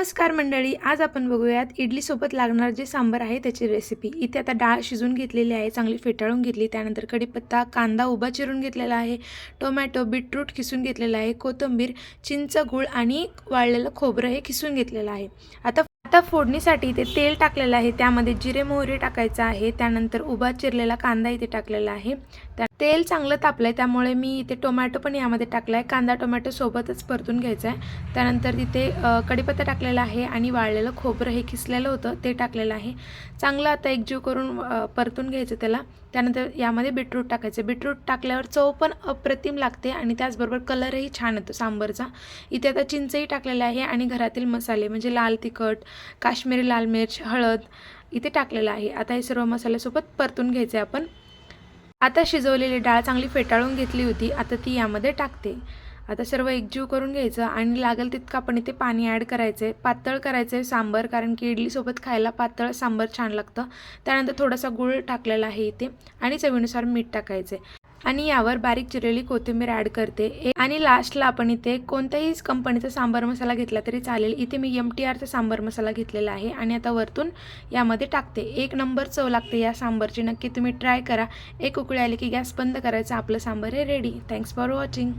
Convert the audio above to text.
नमस्कार मंडळी, आज आपण बघूयात इडलीसोबत लागणार जे सांबार आहे त्याची रेसिपी। इथे आता डाळ शिजून घेतलेली आहे, चांगली फेटाळून घेतली। त्यानंतर कढीपत्ता, कांदा उभा चिरून घेतलेला आहे, टोमॅटो, बीटरूट किसून घेतलेला आहे, कोथिंबीर, चिंच, गूळ आणि वाळलेलं खोबरं हे किसून घेतलेलं आहे। आता फोडणीसाठी इथे तेल टाकलेलं आहे, त्यामध्ये जिरे मोहरी टाकायचं आहे। त्यानंतर उभा चिरलेला कांदा इथे टाकलेला आहे। तेल चांगलं तापलंय त्यामुळे मी इथे टोमॅटो पण यामध्ये टाकलाय, कांदा टोमॅटो सोबतच परतून घ्यायचा आहे। त्यानंतर इथे कढीपत्ता टाकलेला आहे आणि वाळलेलं खोबरं हे किसलेलं होतं ते टाकलेलं आहे। चांगलं आता एकजीव करून परतून घ्यायचं त्याला। त्यानंतर यामध्ये बीटरूट टाकायचं। बीटरूट टाकल्यावर चव पण अप्रतिम लागते आणि त्याचबरोबर कलरही छान येतो सांबारचा। इथे आता चिंचही टाकलेलं आहे आणि घरातील मसाले म्हणजे लाल तिखट, काश्मीरी लाल मिर्च, हळद इथे टाकलेलं आहे। आता हे सर्व मसाल्यासोबत परतून घ्यायचे आपण। आता शिजवलेली डाळ चांगली फेटाळून घेतली होती, आता ती यामध्ये टाकते। आता सर्व एकजीव करून घ्यायचं आणि लागेल तितकं आपण इथे पाणी ॲड करायचं आहे। पातळ करायचं आहे सांबार, कारण की इडलीसोबत खायला पातळ सांबार छान लागतं। त्यानंतर थोडासा गूळ टाकलेला आहे इथे आणि चवीनुसार मीठ टाकायचं आहे आणि यावर बारीक चिरलेली कोथिंबीर ॲड करते। आणि लास्टला आपण इथे कोणत्याही कंपनीचा सांबार मसाला घेतला तरी चालेल। इथे मी MTRचा सांबार मसाला घेतलेला आहे आणि आता वरतून यामध्ये टाकते। एक नंबर चव लागते या सांबारची, नक्की तुम्ही ट्राय करा। एक उकळी आली की गॅस बंद करायचा, आपलं सांबार हे रेडी। Thanks for watching.